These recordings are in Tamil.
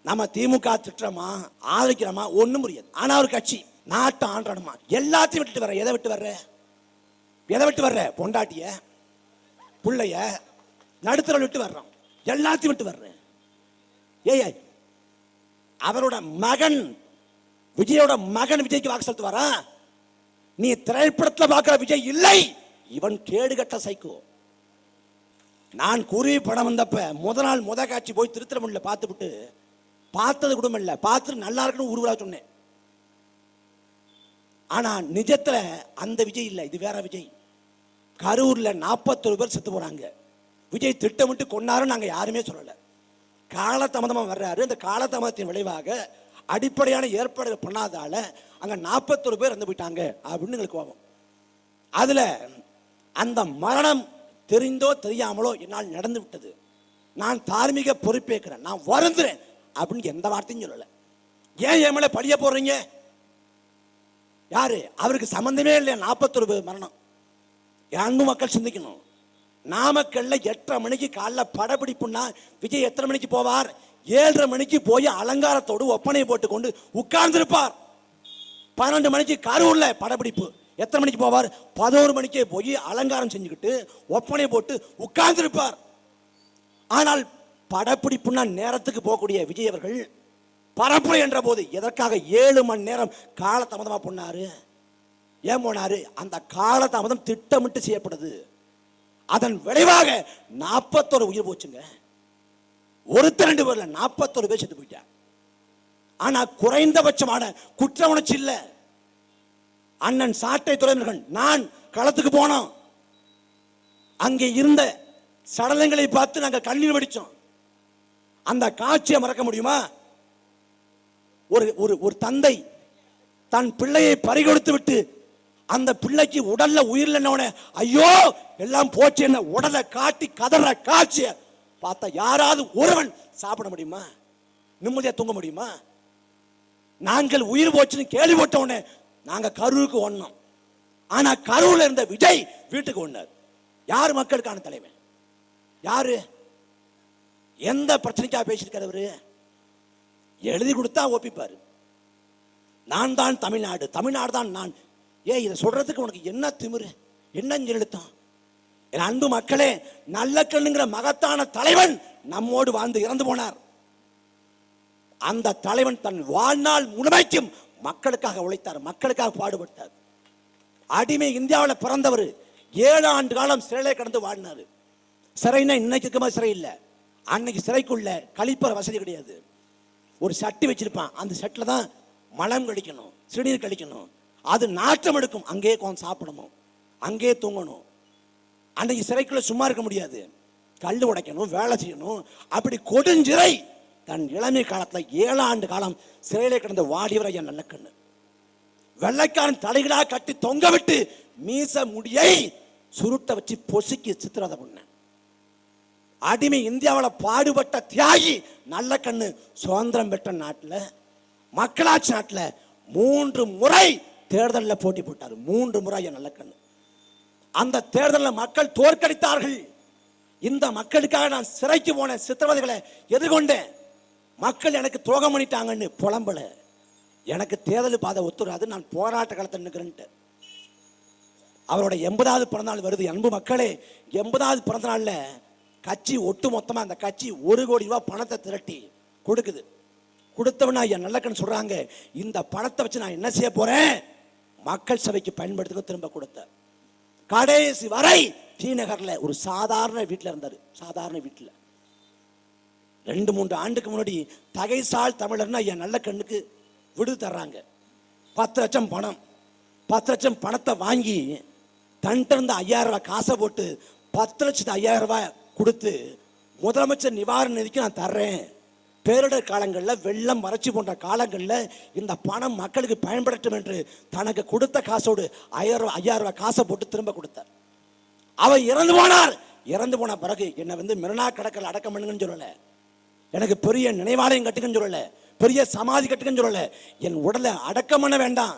நம்ம திமுக திட்டமா ஆதரிக்கிறோமா ஒண்ணும் புரியாது. ஆனா ஒரு கட்சி நாட்டை ஆண்டணுமா எல்லாத்தையும் விட்டுட்டு வர்ற. எதை விட்டு வர்ற? எதை விட்டு வர்ற? பொண்டாட்டிய, பிள்ளைய, நடுத்தர விட்டு வர்றோம். எல்லாத்தையும் விட்டு வர்ற. ஏய், அவரோட மகன் விஜயோட மகன் விஜய்க்கு வாக்கு செலுத்து வரா. நீ திரைப்படத்தில் பார்க்கிற விஜய் இல்லை. இவன் கேடுகட்ட சைக்கோ. நான் குருவி படம் வந்தப்ப முத காட்சி போய் திருத்திரமணில பார்த்துவிட்டு, பார்த்தது கூட இல்லை, பார்த்துட்டு நல்லா இருக்குன்னு ஊர்வலா சொன்னேன். ஆனா நிஜத்துல அந்த விஜய் இல்லை, இது வேற விஜய். கரூர்ல 41 பேர் செத்து போறாங்க. விஜய் திட்டமிட்டு கொண்டாரு நாங்க யாருமே சொல்லல. காலதாமதமா வர்றாரு. அந்த காலதாமதத்தின் விளைவாக அடிப்படையான ஏற்பாடு பண்ணாதால அங்க 41 பேர் இறந்து போயிட்டாங்க அப்படின்னு எங்களுக்கு கோபம். அதுல அந்த மரணம் தெரிந்தோ தெரியாமலோ என்னால் நடந்து விட்டது. நான் தார்மீக பொறுப்பேற்கிறேன், நான் வருந்துறேன் அப்படின்னு எந்த வார்த்தையும் சொல்லல. ஏன் என் மேல பழிய போடுறீங்க? யாரு? அவருக்கு சம்பந்தமே இல்லையா 41 பேர் மரணம். அன்பு மக்கள் சிந்திக்கணும். நாமக்கல்ல 8:30 மணிக்கு காலைல படப்பிடிப்புன்னா விஜய் எத்தனை மணிக்கு போவார்? 7:30 மணிக்கு போய் அலங்காரத்தோடு ஒப்பனை போட்டு கொண்டு உட்கார்ந்திருப்பார். 12 மணிக்கு கரூர்ல படப்பிடிப்பு. எத்தனை மணிக்கு போவார்? 11 மணிக்கே போய் அலங்காரம் செஞ்சுக்கிட்டு ஒப்பனை போட்டு உட்கார்ந்திருப்பார். ஆனால் படப்பிடிப்புன்னா நேரத்துக்கு போகக்கூடிய விஜய் அவர்கள் பரப்புரை என்ற போது எதற்காக 7 மணி நேரம் காலதாமதமா போனாரு? ஏன் போனாரு? அந்த காலதாமதம் திட்டமிட்டு செய்யப்படுது. அதன் விளைவாக 41 உயிர் போச்சுங்க. ஒருத்தர் 2 பேர்ல 41 பேர் செத்து போயிட்டாங்க. ஆனா குறைந்தபட்சமான குற்ற உணர்ச்சி இல்ல. அண்ணன் சாட்டை துறையினர்கள் நான் களத்துக்கு போனோம். அங்கே இருந்த சடலங்களை பார்த்து நாங்கள் கண்ணீர் வடிச்சோம். அந்த காட்சியை மறக்க முடியுமா? ஒரு தந்தை தன் பிள்ளையை பறிகொடுத்து விட்டு அந்த பிள்ளைக்கு உடல்ல உயிரிழந்தவனே ஐயோ எல்லாம் போச்சு என்ன உடலை காட்டி கதற காட்சிய பார்த்தா யாராவது ஒருவன் சாப்பிட முடியுமா? நிம்மதியா தூங்க முடியுமா? நாங்கள் உயிர் போச்சுன்னு கேள்விப்பட்டவனே நாங்க கரூருக்கு ஓடணும். ஆனா கரூர்ல இருந்த விஜய் வீட்டுக்கு ஓடினார். யாரு மக்களுக்கான தலைவன்? யாரு? எந்த பிரச்சனைக்காக பேசியிருக்கிறவரு? எழுதி கொடுத்தா ஒப்பிப்பாரு. நான் தான் தமிழ்நாடு, தமிழ்நாடு தான் நான். இதை சொல்றதுக்கு உனக்கு என்ன திமிரு, என்ன எழுத்தான்? என் அன்பு மக்களே, நல்ல கண்ணுங்கிற மகத்தான தலைவன் நம்மோடு வாழ்ந்து இறந்து போனார். அந்த தலைவன் தன் வாழ்நாள் முழுமைக்கும் மக்களுக்காக உழைத்தார், மக்களுக்காக பாடுபட்டார். அடிமை இந்தியாவில் பிறந்தவர் 7 ஆண்டு காலம் சிறையிலே கடந்து வாழ்னார். சிறைனா இன்னைக்கு இருக்குமா? சிறை இல்லை. அன்னைக்கு சிறைக்குள்ள கழிப்பற வசதி கிடையாது. ஒரு சட்டி வச்சிருப்பான், அந்த சட்டில் தான் மலம் கழிக்கணும், சிறுநீர் கழிக்கணும். அது நாற்றம் எடுக்கும். அங்கே கொஞ்சம் சாப்பிடணும், அங்கே தூங்கணும். அன்னைக்கு சிறைக்குள்ள சும்மா இருக்க முடியாது. கல் உடைக்கணும், வேலை செய்யணும். அப்படி கொடுஞ்சிறை தன் இளமை காலத்துல 7 ஆண்டு காலம் சிறையிலே கிடந்த வாடியவர் ஐயா நல்லக்கண்ணு. வெள்ளைக்காரன் தலைகளாக கட்டி தொங்க விட்டு மீச முடியை சுருட்ட வச்சு பொசுக்கி சித்திரதை பண்ண அடிமை இந்தியாவில் பாடுபட்ட தியாகி நல்லக்கண்ணு. சுதந்திரம் பெற்ற நாட்டில், மக்களாட்சி நாட்டில் 3 முறை தேர்தலில் போட்டி போட்டார். 3 முறை நல்லக்கண்ணு. அந்த தேர்தலில் மக்கள் தோற்கடித்தார்கள். இந்த மக்களுக்காக நான் சிறைக்கு போன சித்திரவதைகளை எதிர்கொண்டேன். மக்கள் எனக்கு துரோகம் பண்ணிட்டாங்கன்னு புலம்பல. எனக்கு தேர்தல் பாதை ஒத்துறாது, நான் போராட்ட காலத்தில் நிற்கிறேன்ட்டு. அவரோட 80வது பிறந்தநாள் வருது. அன்பு மக்களே, 80வது பிறந்த நாள்ல கட்சி ஒட்டு மொத்தமா அந்த கட்சி 1 கோடி ரூபாய் பணத்தை திரட்டி கொடுக்குது. கொடுத்தவனா என் நல்லக்கண்ணு சொல்றாங்க, இந்த பணத்தை வச்சு நான் என்ன செய்ய போறேன்? மக்கள் சபைக்கு பயன்படுத்த திரும்ப கொடுத்த. கடைசி வரை டி நகர்ல ஒரு சாதாரண வீட்டில் இருந்தாரு. சாதாரண வீட்டில் 2-3 ஆண்டுக்கு முன்னாடி தகைசால் தமிழர்னா என் நல்லக்கண்ணுக்கு விடுது தர்றாங்க. 10 லட்சம் பணம். 10 லட்சம் பணத்தை வாங்கி தன்கிட்ட இருந்த 5000 ரூபாய் காசை போட்டு 10,05,000 ரூபாய் கொடுத்து முதலமைச்சர் நிவாரண நிதிக்கு நான் தர்றேன். பேரிடர் காலங்களில், வெள்ளம் வறட்சி போன்ற காலங்களில் இந்த பணம் மக்களுக்கு பயன்படட்டும் என்று தனக்கு கொடுத்த காசோடு 5000 ரூபாய் காசை போட்டு திரும்ப கொடுத்தார். அவர் இறந்து போனார். இறந்து போன பிறகு என்னை மெரினா கடற்கரை அடக்கம் பண்ணுங்கன்னு சொல்லலை, எனக்கு பெரிய நினைவாலயம் கட்டுங்கன்னு சொல்லலை, பெரிய சமாதி கட்டுங்கன்னு சொல்லலை. என் உடலை அடக்கம் பண்ண வேண்டாம்,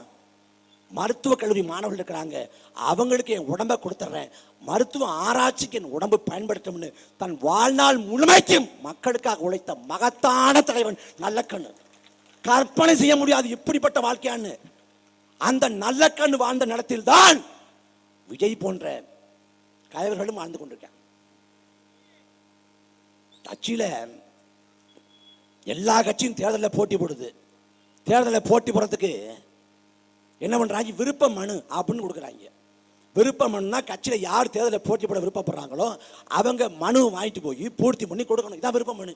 மருத்துவக் கல்லூரி மாணவர்கள் இருக்கிறாங்க, அவங்களுக்கு என் உடம்பை கொடுத்துட்றேன், மருத்துவ ஆராய்ச்சிக்கு என் உடம்பு பயன்படுத்தும்னு தன் வாழ்நாள் முழுமைக்கும் மக்களுக்காக உழைத்த மகத்தான தலைவன் நல்லக்கண்ணு. கற்பனை செய்ய முடியாது இப்படிப்பட்ட வாழ்க்கையான்னு. அந்த நல்லக்கண்ணு வாழ்ந்த நிலத்தில் தான் விஜய் போன்ற கயவர்களும் வாழ்ந்து கொண்டிருக்காங்க. கட்சியில எல்லா கட்சியும் தேர்தலில் போட்டி போடுது. தேர்தலில் போட்டி போடுறதுக்கு என்ன பண்றாங்க, விருப்ப மனு அப்படின்னு கொடுக்குறாங்க. விருப்ப மனுனா கட்சியில் யார் தேர்தலில் போட்டி போட விருப்பப்படுறாங்களோ அவங்க மனு வாங்கிட்டு போய் பூர்த்தி பண்ணி கொடுக்கணும். இதான் விருப்ப மனு.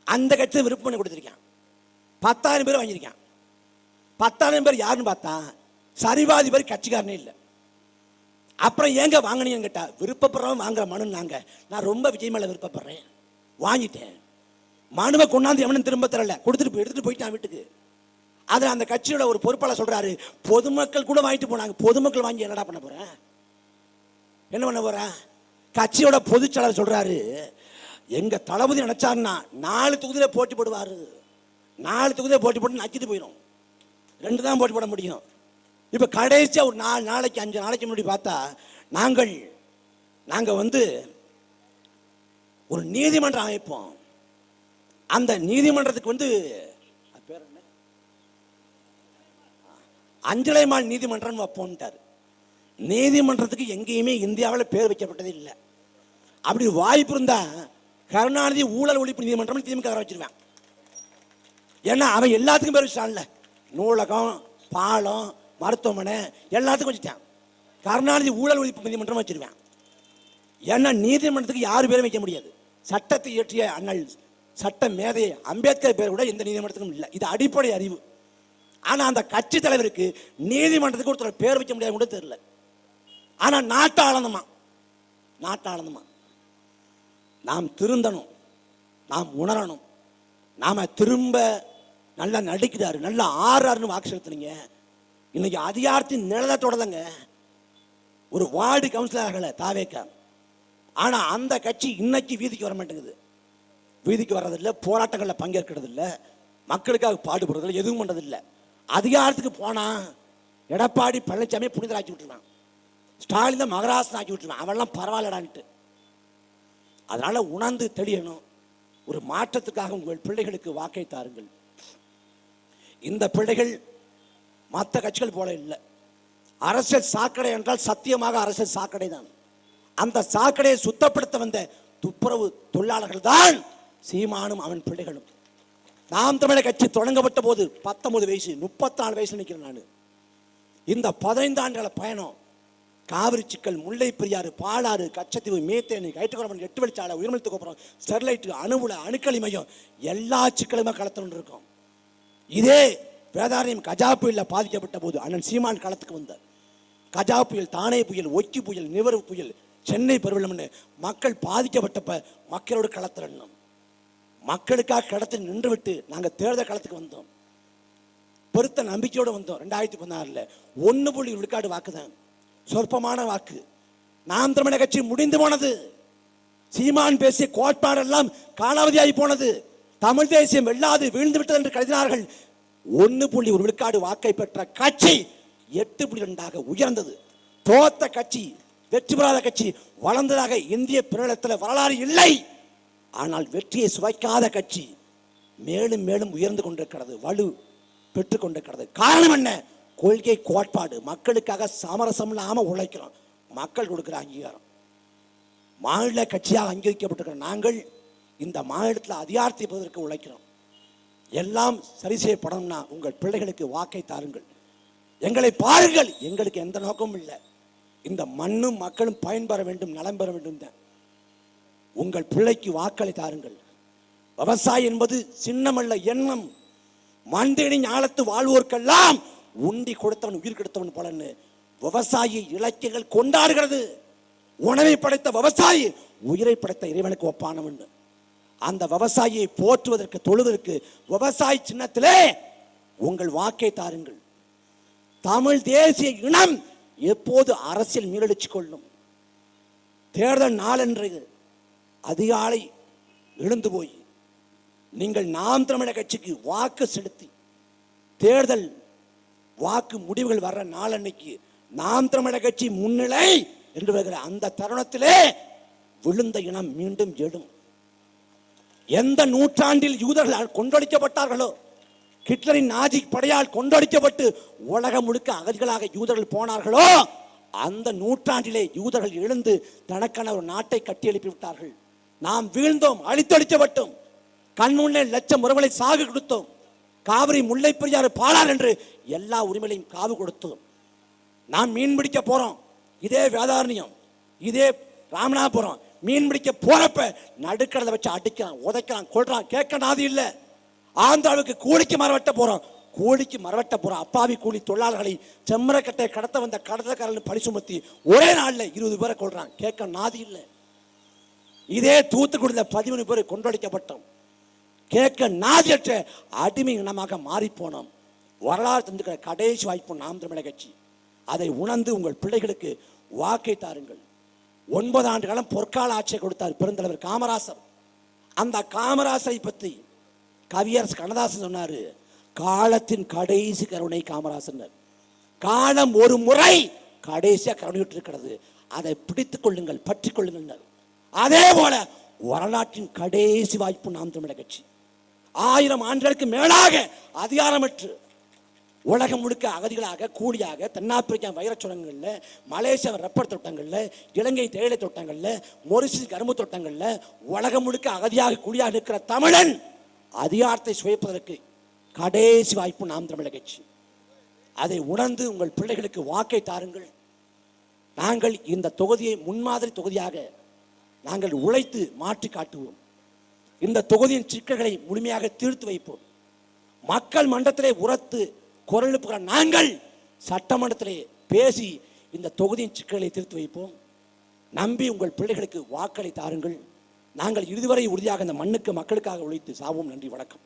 அந்த கட்சியில் விருப்ப மனு கொடுத்துருக்கான். 10,000 பேர் வாங்கியிருக்கான். 10,000 பேர் யாருன்னு பார்த்தா சரிவாதி பேர் கட்சிக்காரனே இல்லை. அப்புறம் ஏங்க வாங்கினீங்கன்னு கேட்டா, விருப்பப்படுறவன் வாங்குற மனு நாங்க, நான் ரொம்ப விஜய் மேல விருப்பப்படுறேன், வாங்கிட்டேன். மனுவை கொண்டாந்து எவனும் திரும்ப தரல, கொடுத்துட்டு எடுத்துட்டு போயிட்டான் வீட்டுக்கு. அதில் அந்த கட்சியோட ஒரு பொறுப்பாளர் சொல்றாரு, பொதுமக்கள் கூட வாங்கிட்டு போனாங்க, பொதுமக்கள் வாங்கி என்னடா பண்ண போறேன், என்ன பண்ண போறேன். கட்சியோட பொதுச்செயலாளர் சொல்றாரு, எங்க தளபதி நினைச்சாருன்னா 4 தொகுதியில போட்டி போடுவாரு, 4 தொகுதியில போட்டி போட்டு நக்கிட்டு போயிடும், 2 தான் போட்டி போட முடியும். இப்ப கடைசியா ஒரு 4 நாளைக்கு 5 நாளைக்கு முன்னாடி பார்த்தா நாங்க ஒரு நீதிமன்றம் அமைப்போம். அந்த நீதிமன்றத்துக்கு பேர் என்ன, அஞ்சலைமாள் நீதிமன்றம் வைப்போம்ட்டாரு. நீதிமன்றத்துக்கு எங்கேயுமே இந்தியாவில் பேர் வைக்கப்பட்டது இல்லை. அப்படி வாய்ப்பு இருந்தா கருணாநிதி ஊழல் ஒழிப்பு நீதிமன்றம் திமுக வச்சிருவேன். ஏன்னா அவன் எல்லாத்துக்கும் பேர் வச்சான்ல, நூலகம், பாலம், மருத்துவமனை எல்லாத்துக்கும் வச்சுட்டான். கருணாநிதி ஊழல் ஒழிப்பு நீதிமன்றம் வச்சிருவேன். ஏன்னா நீதிமன்றத்துக்கு யாரு பேரும் வைக்க முடியாது. சட்டத்தை இயற்றிய அண்ணல் சட்ட மேதை அம்பேத்கர் பேர் கூட எந்த நீதிமன்றத்துக்கும் இல்லை. இது அடிப்படை அறிவு. ஆனா அந்த கட்சி தலைவருக்கு நீதிமன்றத்துக்கு ஒருத்தர் பேர் வைக்க முடியாது கூட தெரியல. ஆனா நாட்டு ஆனந்தமா நாம் திருந்தணும், நாம் உணரணும். நாம திரும்ப நல்லா நடிக்கிறாரு, நல்லா ஆறாருன்னு வாக்கு செலுத்துனீங்க. இன்னைக்கு அதிகாரத்தின் நிழலத்தோடங்க ஒரு வார்டு கவுன்சிலர்களை தாவேக்க. ஆனா அந்த கட்சி இன்னைக்கு வீதிக்கு வர மாட்டேங்குது. வீதிக்கு வர்றதில்லை, போராட்டங்களில் பங்கேற்கிறது இல்லை, மக்களுக்காக பாடுபடுறதில்லை, எதுவும் பண்றதில்லை. அதிகாரத்துக்கு போனா எடப்பாடி பழனிசாமி புனிதராக்கி விட்டுருவான், ஸ்டாலின் தான் மகராசன் ஆக்கி விட்டுருவான். அவெல்லாம் பரவாயில்லடான்ட்டு. அதனால உணர்ந்து தெளியணும். ஒரு மாற்றத்துக்காக உங்கள் பிள்ளைகளுக்கு வாக்கை தாருங்கள். இந்த பிள்ளைகள் மற்ற கட்சிகள் போல இல்லை. அரசியல் சாக்கடை என்றால் சத்தியமாக அரசியல் சாக்கடை தான். அந்த சாக்கடையை சுத்தப்படுத்த வந்த துப்புரவு தொழிலாளர்கள் தான் சீமானும் அவன் பிள்ளைகளும். நாம் தமிழர் கட்சி தொடங்கப்பட்ட போது 19 வயசு, 34 வயசு நிற்கிறேன் நான். இந்த 15 ஆண்டுகள பயணம் காவிரி சிக்கல், முல்லை பெரியாறு, பாலாறு, கச்சத்தீவு, மீத்தேனி, கைட்டுக்குளம், 8 வழிச்சாலை, உயிர்மிழ்த்து கோபுரம், ஸ்டெர்லைட், அணுவுல, அணுக்களி மையம், எல்லா சிக்கலுமே களத்தில் இருக்கும். இதே வேதாரண்யம் கஜா புயலில் பாதிக்கப்பட்ட போது அண்ணன் சீமான் களத்துக்கு வந்தார். கஜா புயல், தானே புயல், ஒக்கி புயல், நிவர் புயல், சென்னை பெருவெள்ளம், மக்கள் பாதிக்கப்பட்டப்ப மக்களோடு களத்தில் மக்களுக்காக களத்தில் நின்று விட்டு நாங்கள் தேர்தல் களத்துக்கு வந்தோம். பெருத்த நம்பிக்கையோடு வந்தோம். 2016 1 விழுக்காடு வாக்கு தான், சொற்பமான வாக்கு. நாம் தமிழர் கட்சி முடிந்து போனது. சீமான் பேசிய கோட்பாடெல்லாம் காலாவதியாகி போனது. தமிழ் தேசியம் வெல்லாது வீழ்ந்து விட்டது என்று கருதினார்கள். 1 விழுக்காடு வாக்கை பெற்ற கட்சி 8.2 உயர்ந்தது. தோத்த கட்சி, வெற்றி பெறாத கட்சி வளர்ந்ததாக இந்திய பிரளயத்தில் வரலாறு இல்லை. ஆனால் வெற்றியை சுவைக்காத கட்சி மேலும் மேலும் உயர்ந்து கொண்டிருக்கிறது, வலு பெற்றுக் கொண்டிருக்கிறது. காரணம் என்ன? கொள்கை, கோட்பாடு. மக்களுக்காக சமரசம் இல்லாம உழைக்கிறோம். மக்கள் கொடுக்கிற அங்கீகாரம். மாநில கட்சியாக அங்கீகரிக்கப்பட்டிருக்கிற நாங்கள் இந்த மாநிலத்தில் அதிகாரத்தை பெறுவதற்கு உழைக்கிறோம். எல்லாம் சரி செய்யப்படணும்னா உங்கள் பிள்ளைகளுக்கு வாக்கை தாருங்கள். எங்களை பாருங்கள். எங்களுக்கு எந்த நோக்கமும் இல்லை. இந்த மண்ணும் மக்களும் பயன்பெற வேண்டும், நலம் பெற வேண்டும் தான். உங்கள் பிள்ளைக்கு வாக்களை தாருங்கள். விவசாயி என்பது சின்னமல்ல, எண்ணம். மண்தேனி ஞாலத்து வாழ்வோர்க்கெல்லாம் உண்டி கொடுத்தவன் உயிர் கெடுத்தவன் போலன்னு விவசாயி இலக்கியங்கள் கொண்டாடுகிறது. உணவை படைத்த விவசாயி உயிரை படைத்த இறைவனுக்கு ஒப்பானவன். அந்த விவசாயியை போற்றுவதற்கு, தொழுவதற்கு விவசாயி சின்னத்திலே உங்கள் வாக்கை தாருங்கள். தமிழ் தேசிய இனம் எப்போது அரசியல் மீளெழுச்சி கொள்ளும்? தேர்தல் நாளன்று அதிகாலை எழுந்து போய் நீங்கள் நாம் தமிழர் கட்சிக்கு வாக்கு செலுத்தி தேர்தல் வாக்கு முடிவுகள் வர்ற நாளன்னைக்கு நாம் தமிழர் கட்சி முன்னிலை என்று வருகிற அந்த தருணத்திலே விழுந்த இனம் மீண்டும் எழும். எந்த நூற்றாண்டில் யூதர்கள் கொன்றொழிக்கப்பட்டார்களோ, ஹிட்லரின் நாஜி படையால் கொன்றொழிக்கப்பட்டு உலகம் முழுக்க அகதிகளாக யூதர்கள் போனார்களோ, அந்த நூற்றாண்டிலே யூதர்கள் எழுந்து தனக்கான ஒரு நாட்டை கட்டி எழுப்பி விட்டார்கள். நாம் வீழ்ந்தோம், அழித்தொழிக்கப்பட்டோம், கண்முன்னே லட்சம் உறவுகளை சாகு கொடுத்தோம், காவிரி முல்லை பெரியாறு பாலார் என்று எல்லா உரிமைகளையும் காவு கொடுத்தோம். நாம் மீன் பிடிக்க போறோம், இதே வேதாரண்யம், இதே ராமநாதபுரம் மீன் பிடிக்க போறப்ப நடுக்கடலை வச்சு அடிக்கிறான், உதைக்கிறான், கொள்றான், கேட்க நாதி இல்லை. ஆந்திராவுக்கு கூலிக்கு மரவட்ட போறோம், கூலிக்கு மரவட்ட போறோம் அப்பாவி கூலி தொழிலாளர்களை செம்மரக்கட்டை கடத்த வந்த கடத்தக்காரர்கள் பழி சுமத்தி ஒரே நாளில் 20 பேரை கொள்றான், கேட்க நாதி இல்லை. இதே தூத்துக்குடியில் 13 பேர் கொன்றொழிக்கப்பட்டோம், கேட்க நாதியற்ற அடிமை இனமாக மாறி போனோம். வரலாறு தந்துக்கிற கடைசி வாய்ப்பு நாம் தமிழர் கட்சி. அதை உணர்ந்து உங்கள் பிள்ளைகளுக்கு வாக்கை தாருங்கள். 9 ஆண்டு காலம் பொற்கால ஆட்சியை கொடுத்தார் பெருந்தலைவர் காமராசர். அந்த காமராசரை பற்றி கவியரசு கண்ணதாசன் சொன்னாரு, காலத்தின் கடைசி கருணை காமராசன். காலம் ஒரு முறை கடைசியா கருணையிட்டு இருக்கிறது, அதை பிடித்துக் கொள்ளுங்கள், பற்றி கொள்ளுங்கள். அதே போல வரலாற்றின் கடைசி வாய்ப்பு நாம் தமிழர் கட்சி. 1000 ஆண்டுகளுக்கு மேலாக அதிகாரமற்று உலகம் முழுக்க அகதிகளாக கூலியாக தென்னாப்பிரிக்கா வைரச் சுரங்கங்களில், மலேசியா ரப்பர் தோட்டங்களில், இலங்கை தேயிலை தோட்டங்களில், மொரிஷியஸ் கரும்பு தோட்டங்களில் உலகம் முழுக்க அகதியாக கூலியாக இருக்கிற தமிழன் அதிகாரத்தை சுவைப்பதற்கு கடைசி வாய்ப்பு நாம் தமிழர் கட்சி. அதை உணர்ந்து உங்கள் பிள்ளைகளுக்கு வாக்கை தாருங்கள். நாங்கள் இந்த தொகுதியை முன்மாதிரி தொகுதியாக நாங்கள் உழைத்து மாற்றி காட்டுவோம். இந்த தொகுதியின் சிக்கல்களை முழுமையாக தீர்த்து வைப்போம். மக்கள் மன்றத்திலே உரத்து குரல் எழுப்புகிற நாங்கள் சட்டமன்றத்திலே பேசி இந்த தொகுதியின் சிக்கல்களை தீர்த்து வைப்போம். நம்பி உங்கள் பிள்ளைகளுக்கு வாக்களை தாருங்கள். நாங்கள் இறுதிவரை உறுதியாக இந்த மண்ணுக்கு மக்களுக்காக உழைத்து சாவோம். நன்றி, வணக்கம்.